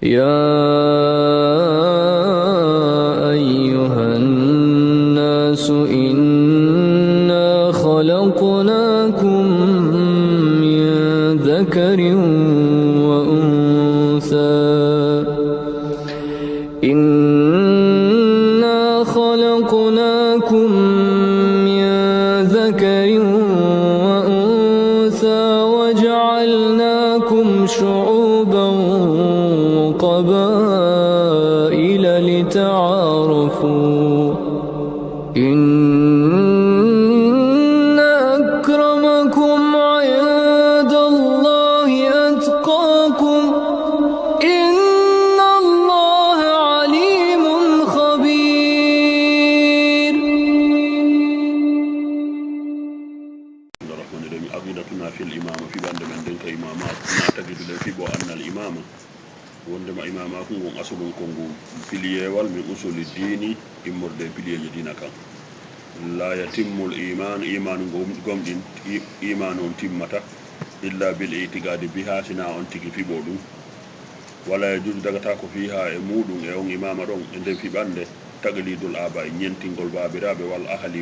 يا أيها الناس إنا خلقناكم من ذكر وأنثى إنا خلقناكم من ذكر وأنثى وجعلناكم شعوبا وقبائل لتعارفوا إن أكرمكم عند الله أتقاكم إن الله عليم خبير. عقيدتنا في الإمامة في بند من دنك إمامات نعتقد في بو أن الإمامة wondema imama ko ngon asulun ko ngon piliyewal min usuli dini immorde piliyeji dina kan la yatimmul iman gomɗin iman on timmata illa bil itigadi biha sina on tigi fiɓo ɗum wala yajuju dagata ko fiha e muɗum e on imama ɗon e nden fiɓande taglidul aba e ñentingol babiraɓe wal ahli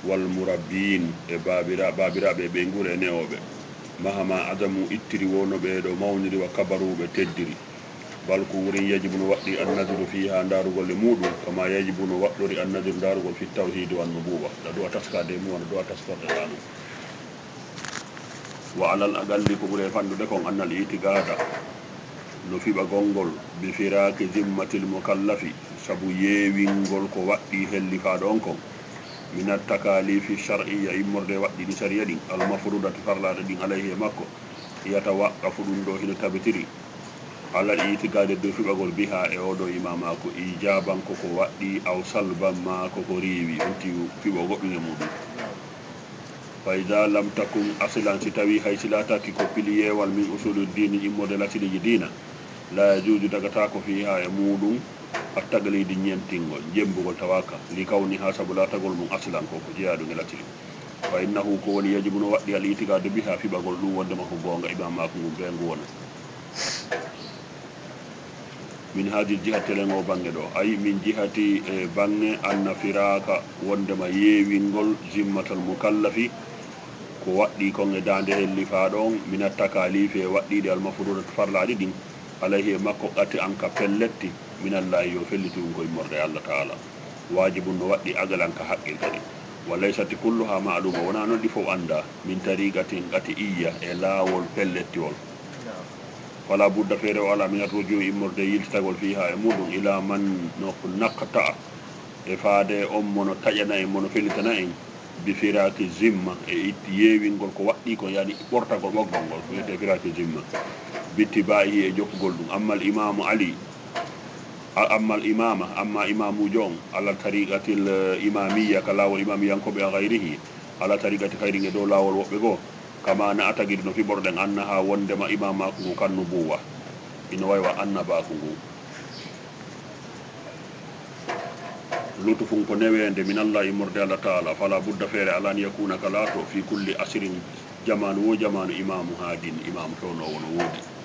wal murabbin e babiraɓe ɓe guure e newoɓe mahama adamu ittiri wono ɓe ɗo mawniri wa kabaruɓe teddiri bal ko wurin yajibu no waɗɗi annadiru fiha darugol e muɗum kama yajibu no waɗɗori annadiru darugol fi tawhidi wan nubuwa ɗa ɗo a taskade mum wona ɗo a taskorde ɗano wa alal agalli ko ɓuure fandude kon annal itigada no fiɓa gongol bi firaki zimmatil mukallafi saabu yeewingol ko waɗɗi hellifaɗo on kon minat takalifi shar'iyya immorde waɗɗi ɗi sariya ɗin almafrudati farlaɗe ɗin alayhi e makko yata waqqafu ɗum ɗo hino tabitiri alal itigade dow fiɓagol biha e oɗo imamako ijaban koko waɗɗi aw salban ma koko riiwi onti fiɓo goɗɗum e muɗum fa ida lam takun asilan si tawi hay silataki ko piliyewal min usulu dini immorde latiliji dina la yajuju dagata ko fiha e muɗum attagalidi ñentingol jembugol tawaka li kawni ha sabu latagol mum aslan koko jeeyaɗum e latiri fa innahu ko woni yajibu no waɗɗi al itigade biha fiɓagol ɗum wondema ko gonga imamako ngum ɓe ngu wona min haadi jihati lengo bange ɗo ay min jihati e bange anna firaka wondema yeewingol zimmatal mukallafi ko waɗɗi kon e dande hellifaɗon minat takalifi e waɗɗiɗe almafrudat farlaɗi ɗin alayhi e makko qati an ka pelletti minallahi yo felliti ɗum koye morde Allah taala wajibun no waɗɗi agalan ka haqqil kadi wa laysati kulluha ma'luma wona noon ɗi fof anda min tariqatin qati iya e laawol pellettiwol wala budda feere o ala minat rojo immorde yiltitagol fiha e muɗum ila man no naqta e faade on mono taƴana en mono fellitana en bi firaki zimma e itti yeewingol ko waɗɗi ko yani ɓortagol ɓoggol ngol wiyete firaki zimma bitti bayi e jokkugol ɗum amma imamujo on ala tariqatil imamiyya ka lawol imamiyankoɓe a gayrihi ala tariqati kayri e dow lawol woɓɓe goo kama na atagidi no fiɓorɗen annaha wondema imamako ngu kannu buwa ina waywa annabako ngu lutu fun ko newende min Allah immorde Allah taala fala budda feere ala an yakuna ka laato fi kulli asirin jamanu wo jamanu imamu haadin imamu fewnowo no woodi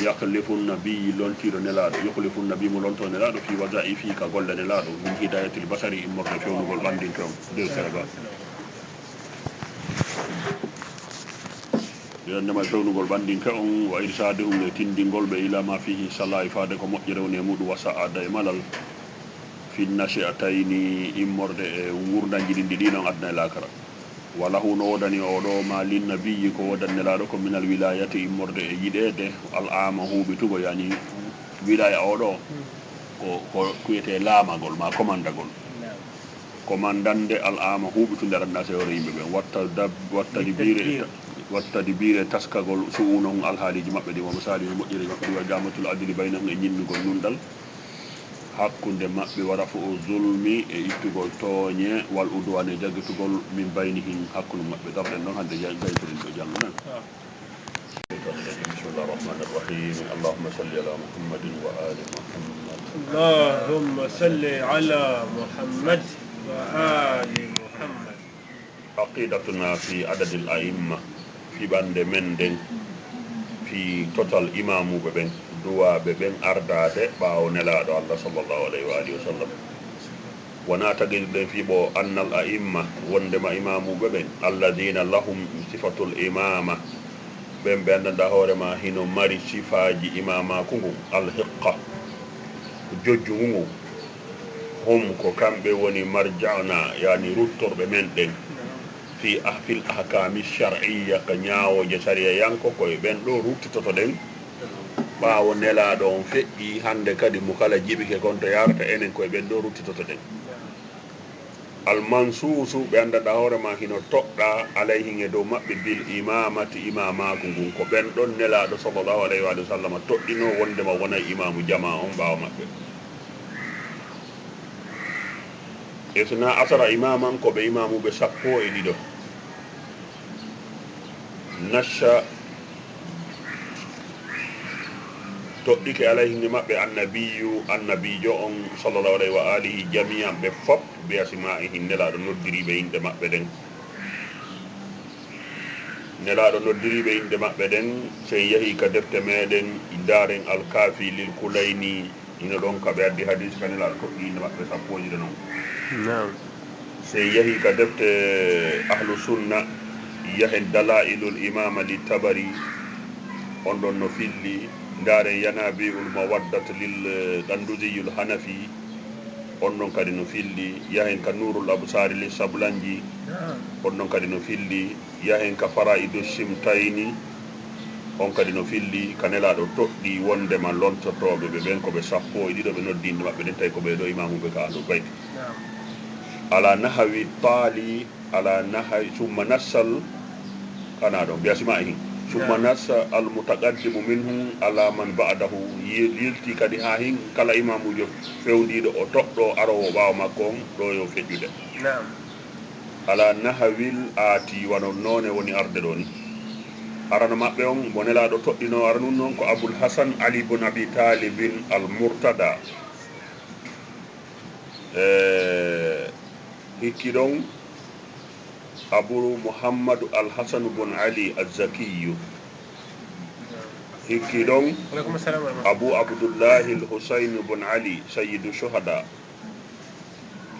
yakhlifu nabiyi lontiɗo nelaɗo yukhlifu nabi mo lonto nelaɗo fi wadaifi ka golle nelaɗo min hidayatil basari immorde fewnugol ɓandin toon nder serga yonnema fewnugol ɓandin ke on wa irsadehum e tindingol ɓe ila ma fihi salah e faade ko moƴƴere woni e muɗum wa sa'ada e malal fi nasi'atayni immorde e gurdaji ɗin ɗi ɗinon adna e lakara wala huno wodani oɗo ma linnabiyi ko wodannelaɗo ko minal wilayati immorde e yiɗede al'ama huɓitugo yani wilaya oɗo ko kuyete laamagol ma commandagol commandande al'ama huɓitude aɗanna sewre yimɓe ɓen wattadi bire taskagol su'unohum alhaaliji maɓɓe ɗi wo misali no moƴƴiri maɓɓe ɗi wa jamatul adili baynahum e ñinnugol nundal hakkunde maɓɓe wara fo o zulmi e ittugol tooñe wal udwane jaggitugol min baynihim hakkunde maɓɓe darɗen noon hande gaytirin ɗo janggo nan bismillah rahman irrahim allahumma salli ala muhammadin wa ali muhammad allahumma salli ala muhammad wa ali muhammad aqidatuna fi adadil a'imma fi ɓande men nden fi fi total imamu ɓe ɓen duwaɓe ɓen ardade ɓawo nelaɗo Allah sallllahu alayhi wa alihi wa sallam wona tagirɗen fiɓo annal a'imma wondema imamuɓe ɓen alladina lahum sifatul imama ɓen ɓe andanda hoorema hino mari sifaji imamaku ngu alhiqa jojjugu ngu hum ko kamɓe woni marjana yani ruttorɓe men ɗen fil ahkami shar'iyya ka ñawoje sariya yanko koye ɓen ɗo ruttitoto ɗen ɓawo nelaɗo on feƴƴi hande kadi mo kala jiɓike kon to yarata enen koye ɓen ɗo ruttitoto ɗen almansusu ɓe andanɗa hoorema hino toɗɗa alayhin e dow maɓɓe bil imamati imamaku ngun ko ɓen ɗon nelaɗo sallllahu alayhi wa sallam toɗɗino wondema wona imamu jama on ɓawa maɓɓe e sona asara imaman ko ɓe imamuɓe 12 nasha toɗɗike alayhine maɓɓe annabijo on sallllahu alayhi wa alihi jami'an ɓe fop be asma'ihin nelaɗo noddiriɓe inde maɓɓe ɗen nelaɗo noddiriɓe inde maɓɓe ɗen sen yeehi ka defte meɗen daren alkafi lil kulayni ina ɗon kaɓe addi hadis ka nelaɗo toɗɗi inde maɓɓe 10 noon sen yeehi ka defte ahlu sunna yahen dalailul imama li tabari on ɗon no filli ndaren yanabiul mawaddat lil ɗandusiyul hanafi on ɗon kadi no filli yahen ka nurul absari li sablanji on ɗon kadi no filli yahen ka faraidu simtayni on kadi no filli ka nelaɗo toɗɗi wondema lontotoɓe ɓe ɓen koɓe 12 ɓe noddinde maɓɓe ɗen tawi ko ɓeɗo imamuɓe ka ahlul bayt ala nahawi taali ala nahawi summa nassal kana ɗon mbiyasima hin summa nassa almutaqaddimu minhu ala man ba'dahu yilti kadi ha hin kala imamujo fewdiɗo o toɗɗo arowo ɓawa makko on ɗo yo feƴƴude ala nahawil aati wano noone woni arde ɗo ni arana maɓɓe on mo nelaɗo toɗɗino ara nun noon ko aboul hasan ali bun abi talibin al murtada hikki ɗon abou mouhammadou alhasanu bun ali alzakiyu hikki ɗon abou abdoullahi l husayne bun ali sayidu shuhada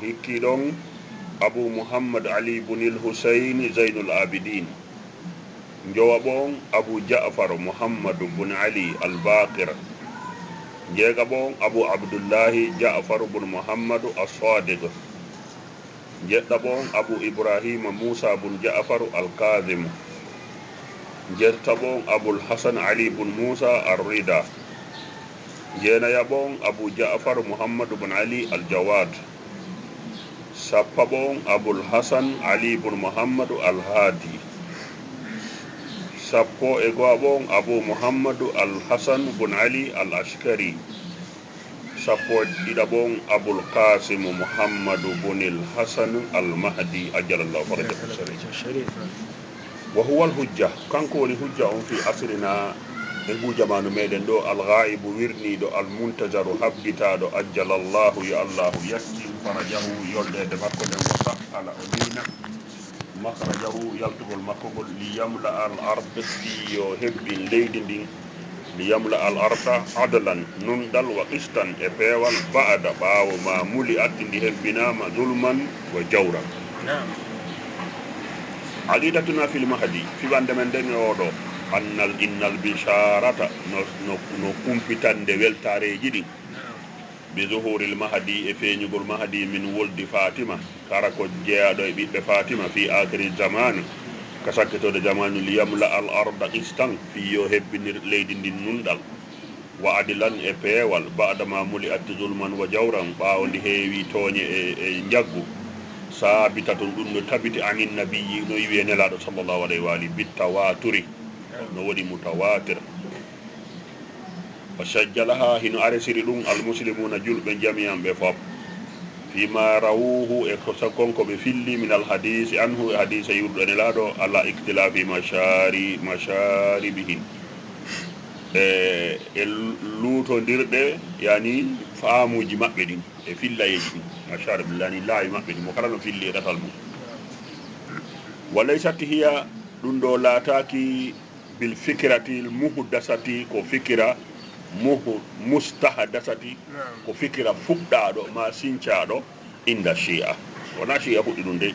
hikki ɗon abou mouhammad ali bunil husayne zeynul abidin jowa ɓon abou jafar mouhammadou bun ali albaqir jeega ɓon abou abdoullahi jafar bun mouhammadou assadig jeɗɗa ɓon abou ibrahima moussa bun jafaru alkasimu jerta ɓon aboul hasan ali bun moussa arrida jeenaya ɓon abou jafar mouhammadou bun ali aljawad sappa ɓon aboul hasan ali bun mouhammadou alhaadi sappo e go'a ɓon abou mouhammadou alhasan bun ali al ashkari sappo ɗiɗa ɓon aboul kasimu mouhammadou bunil hasanu almahdi ajalallahu farajahu sharif wa huwa alhujja kanko woni hujja on fi asrina e ngu jamanu meɗen ɗo alghaibu wirniɗo almuntajaru habbitaɗo ajjalallahu yo allahu yastin farajahu yoldede makko nden o sahala o nina mahrajahu yaltugol makkogol li yamla al arde fi yo hebbin leydi ndin liyamla al arda adlan nundal wa qistan e peewal ba'da ɓaawo ma muli attindi hebbinama zulman wa jawran aqidatuna fil mahdi fiɓande men nden oɗo annal innal bisharata no kumpitande weltareji ɗin bi zuhuril mahdi e feeñugol mahdi min woldi fatima kara ko jeeyaɗo e ɓiɓɓe fatima fi akhiri zamani ka sakketode jamanu liyamla al arda qistan fi yo hebbinir leydi ndin nundal wa adilan e peewal badama muli atti zulman wa jawran ɓaawo ndi heewi tooñe e jaggu saabita ton ɗum no tabiti anin nabiyyi no yiwi e nelaɗo sallllahu alayhi wa alihi bittawaturi no waɗi mutawatir wa sajjalaha hino aresiri ɗum almuslimuna julɓe jami'an ɓe fop fima rawuhu e konko ɓe filli min alhadisi anhu e hadisa yurɗo nelaɗo ala ictilafi masharibihin e luutodirɗe yani faamuji maɓɓe ɗin e fillayeji ɗin masharib yani laawi maɓɓe ɗin mo kala no filli e ɗatal mum wa laysat hiya ɗum ɗo laataki bil fikrati al muhdasati ko fikira mustahdasati ko fikira fuɗɗaɗo ma sincaɗo inda shi'a wona shi'a fuɗɗi ɗum de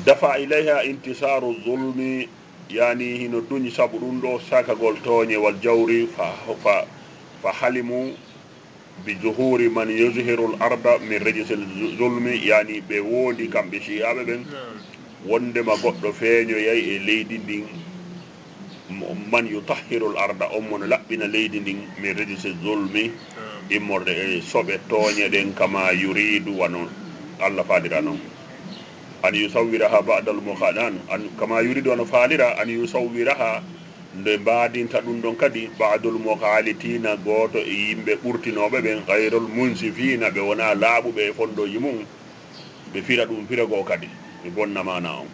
dafa ilayha intisaru zulmi yani hino duñi sabu ɗum ɗo sakagol tooñe wal jawri fa halimu bi zuhuri man yuzhiru l arda min rejisi zulmi yani ɓe woodi kamɓe shi'aɓe ɓen wondema goɗɗo feeñoyay e leydi ndin man yutahhiru l arda on mono laɓɓina leydi ndin min rejisi zulmi immorde e soɓe tooñe ɗen kama yuridu wano allah faalira noon an yusawwiraha ba'dal muqadan an kama yuridu an faalira an yusawwiraha nde mbaadinta ɗum ɗon kadi ba'dul muqalitina goto e yimɓe ɓurtinoɓe ɓen gayrol munsifina ɓe wona laaɓuɓe e fondoji mum ɓe fira ɗum firago kadi ɓe bonna mana on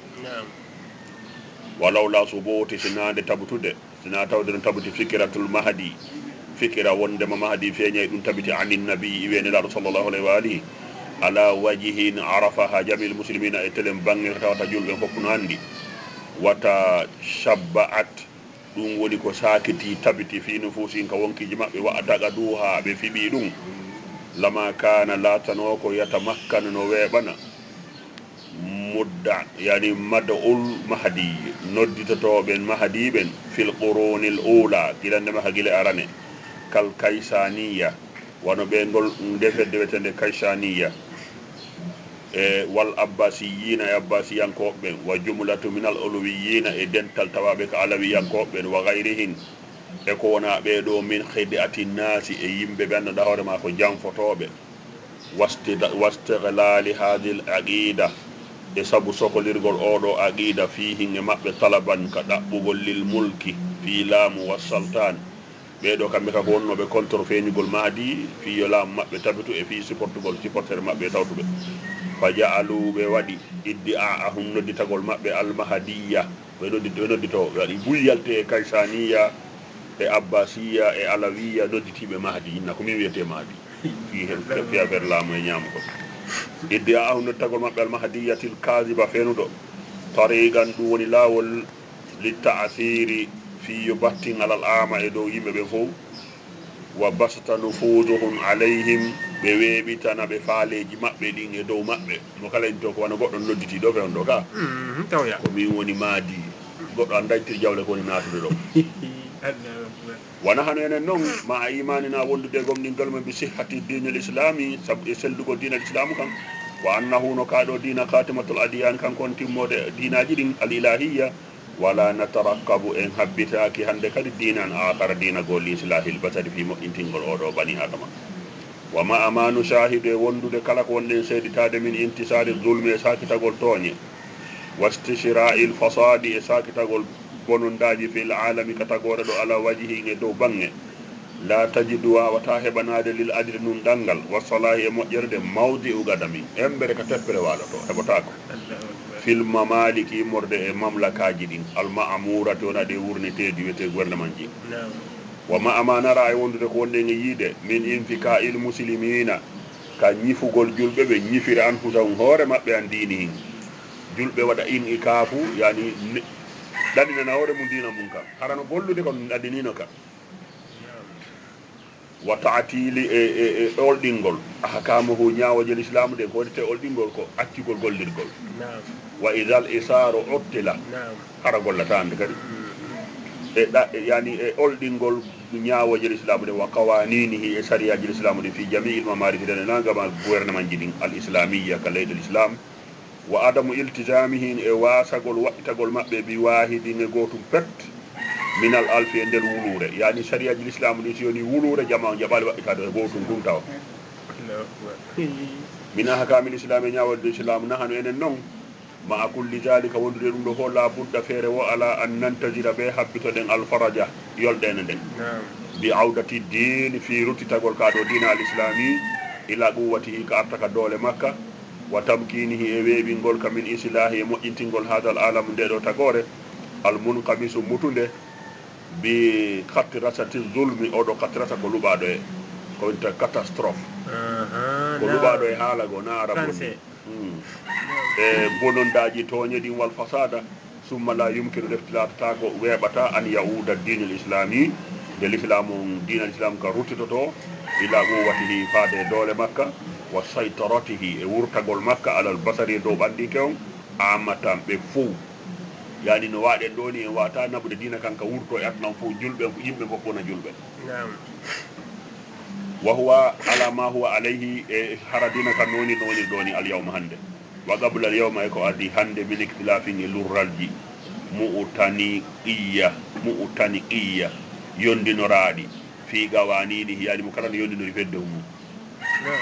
walawla suboti sinade tabutude sina tawde ɗum tabuti fikiratul mahdi fikira wondema mahdi feeñay ɗum tabiti anin nabi iwenelaɗo sallllahu alayhi wa alihi ala wajihin arafaha jamil muslimina e telen bange tawata julɓe fof no anndi wata shabba'at ɗum woni ko sakiti tabiti fi nufusin ka wonkiji maɓɓe wa'ataga duha ɓe fiɓi ɗum lama kana latano ko yatamakkana no weeɓana mudda yani mada ul mahdi nodditotoɓen mahdi ɓen fil qurunil ula gilandema ha guila arane kal kaysaniya wano ɓe ngol defedde wetende kaysaniya e wal abbasiyina e abbasiyankoɓe wa jumlatu min al ulwiyina e dental tawaɓe ko alawiyankoɓe wa gayrihin e ko wona ɓeɗo min khidiati nasi e yimɓe ɓe anduɗa hoorema ko janfotoɓe wastiglali hadil aqida e saabu sokolirgol oɗo aqida fihin e maɓɓe talaban ka ɗaɓɓugol lil mulki fi laamu wassaltan ɓeɗo kamɓe kako wonnoɓe contre feeñugol mahdi fi yo laamu maɓɓe tabitu e fi supportere maɓɓe tawtuɓe fa jaalu ɓe waɗi iddi ahum nodditagol maɓɓe almahadiya ɓe noddito ɓe waɗi buyyalte e kaysaniya e abbasiya e alawiya nodditiɓe mahdi inna ko min wiyete mahdi fi affaire laamu e ñaamu ko iddi ahum nodditagol maɓɓe almahadiyatil kasiba fenuɗo tarigan ɗum woni laawol li ta'thiri fi yo battingal al ama e dow yimɓe ɓe fof wa basta nufuduhum alayhim ɓe weeɓitana ɓe faaleji maɓɓe ɗin e dow maɓɓe mo kala en to ko wona goɗɗo nodditiɗo fewn ɗo ka tawya ko min woni maadi goɗɗo an daytir jawle ko woni natude ɗo wona hano enen noon ma a imanina wondude gomɗingal men bi sihhati dinel islami saabu e sellugol dinal islamu kan wa annahu no kaɗo dina khatimatul adiyan kankon timmode dinaji ɗin al ilahiya wala natarakabu en habbitaki hande kadi dinan akara dina gol islahil basari fi moƴƴintingol oɗo bani adama wa ma amanu shahidu e wondude kala ko wonɗen seeditade min intisari zulmi e sakitagol tooñe wastishra'il fasadi e sakitagol bonondaji fil alami ka tagore ɗo ala wajihi e dow bange la tajidu wawata heɓanade lil adri nun ɗangal wasalahi e moƴƴerde mawdi ugadami embere ka teppere waɗoto heɓotako fil mamaliki morde e mamlakaji ɗin alma'amurati wona ɗe wurniteɗi wiyete gouvernement ji wa ma amanara e wondude ko wonɗen e yiide min infika il muslimina ka ñifugol julɓe ɓe ñifira anfusahum hoore maɓɓe an dini hin julɓe waɗa in i kaafu yani ɗaɗinana hoore mum dina mum kam harano bollude ko ɗaɗinino ka wa taatili e olɗingol ahkamuhu ñawojel islamu ɗe ko waɗite olɗingol ko accugol gollirgol wa idal isaru uttila hara gollatande kadi yani e olɗingol ñawojel islamu ɗe wa qawaninihi e sariyaji l islamu ɗe fi jami'il mamariki ɗene nagama gouvernement ji ɗin al islamia ka leyɗel islam wa adamu iltisamihin e wasagol waɗitagol maɓɓe bi wahidin e gotum pet minal alfi e nder wulure yani sariyaji l islamu ɗi so yoni wulure jama jaɓali waɗitade e gotum tum tawa mina hakamil islam e ñawolde islamu nahano enen noon ma kulli zalika wondude ɗum ɗo fof la budda feere wo ala an nantajira ɓe habbitoɗen alfaraja yolɗene nden bi awdati dine fi ruttitagol kaɗo dina al islami ila quwwatihi ka artaka doole makka wa tamkinihi e weeɓingol kamin islahi e moƴƴintingol hadal alamu nde ɗo tagore almunqamisu mutude bi katrasati zulmi oɗo katrasa ko luɓaɗo e ko winta catastrophe ko luɓaɗo e haala go na araboni e bonondaji toñe ɗin wal fasada summa la yumkinu deftilatata ko weɓata an yauda dine l islami de l'islamu dina l'islam ka ruttitoto ila quwwatihi faade doole makka wa saytaratihi e wurtagol makka alal basari dow ɓandike on amatan ɓe fou yani no waɗen ɗo ni en wata nabude dina kanka wurto e atnan fo julɓe yimɓe fof wona julɓe wa huwa ala ma huwa alayhi e hara dina kan noni ɗoni al yawma hande wa qabla al yawma e ko adi hande min ikhtilafin e lurralji mu'tani qiyya yondinoraɗi fi gawanini yani mo kala no yondinori fedde mum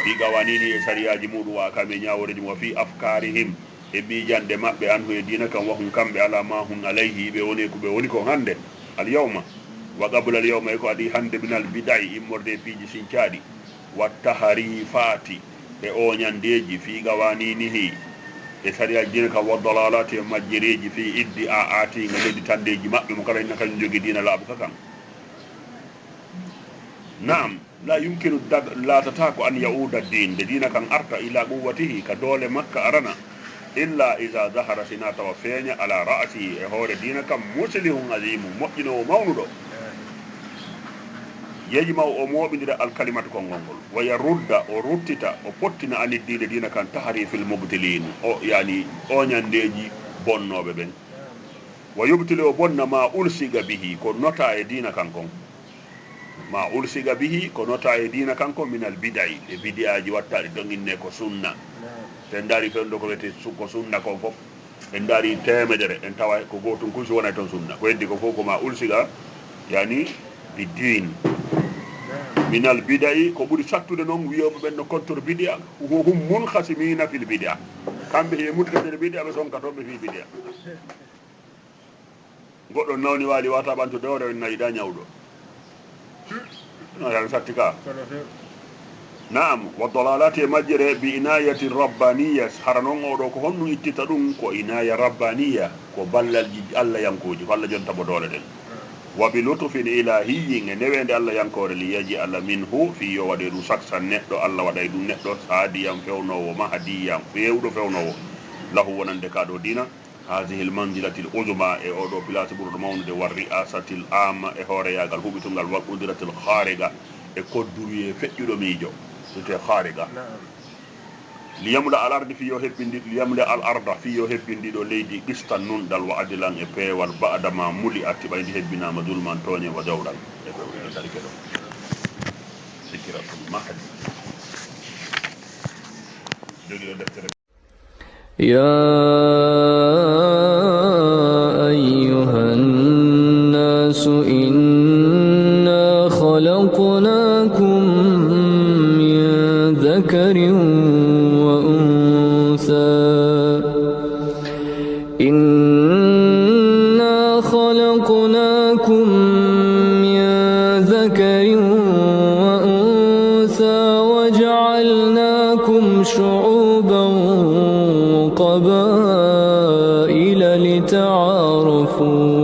fi gawanini e sariyaji muɗum wa kame ñaworeji wa fi afkarihim e ɓijande maɓɓe an e dina kam wahum kamɓe ala ma hum alayhi ɓe woni ko ɓe woni ko hande al yawma wa qabla al yawma e ko adi hande min al bidai immorde piiji sincaɗi wa taharifati e oñandeji fi gawaninihi e sariyaji dina kam wa dalalati e majjereji fi iddi a ati nga leddi tandeji maɓɓe mo kala hinna kañum jogui dina laaɓa kakan naam la yumkinu latata ko an yauda din de dina kan arta ila quwwatihi ka doole makka arana illa iza zahara sina tawa feeña ala ra'si e hoore dina kam muslihun azimu moƴƴinowo mawnuɗo yejima o moɓidira alkalimatu konngol ngol waya rudda o ruttita o pottina aniddide dina kan tahrifil mubtilin o yani oñandeji bonnoɓe ɓen wa yubtili o bonna ma ulsiga bihi ko nota e dina kan kon ma ulsiga bihi ko nota e dina kanko minal bidai e bidiaji wattaɗi donginne ko sunna en daari fewndo ko wiyete ko sunna kon fof en daari temedere en tawa ko gotum kusi wonay toon sunna ko heddi ko fof ko ma ulsiga yani biddin minal bidai ko ɓuuri sattude noon wiyoɓe ɓen no contre bidia hum munhasimina fil bidia kamɓe he mutgatere bidia ɓe sonkatoɓe fi bidia goɗɗo nawni waali wata ɓantude o rew nayiɗa ñawɗo no yan satti ka naam wa dalalati majjere bi inayati rabbaniya hara noon oɗo ko honno ittita ɗum ko inaya rabbaniya ko ballalji allah yankoji ko allah jonta bo doole ɗen wa bi lutufin ilahiyin e newede allah yankore li yaji allah minhu fi yo waɗe ɗum saksan neɗɗo allah waɗay ɗum neɗɗo saadiyan fewnowo mahadiyan fewɗo fewnowo lahu wonande kaɗo dina هذه المنزلة العظمى أو بلاس برد مولد والرئاسة العامة هورياغال هوبيتونغال والقدرة الخارقة كودوري فيدو ميجو سيتي خارقة ليملا الارض في يوهبندي ليملا الارض في يوهبندي دو ليدي قسطن نون دال وعدلان اي وال بعد ما مولي اتبايدي هبنا ما ظلمان توني وجورا ذلك دو ذكرى المهدي دوغي دفتر يا أيها الناس إنا خلقناكم من ذكر وأنثى إنا خلقناكم من ذكر وأنثى وجعلناكم شعوبا قبائل لتعارفوا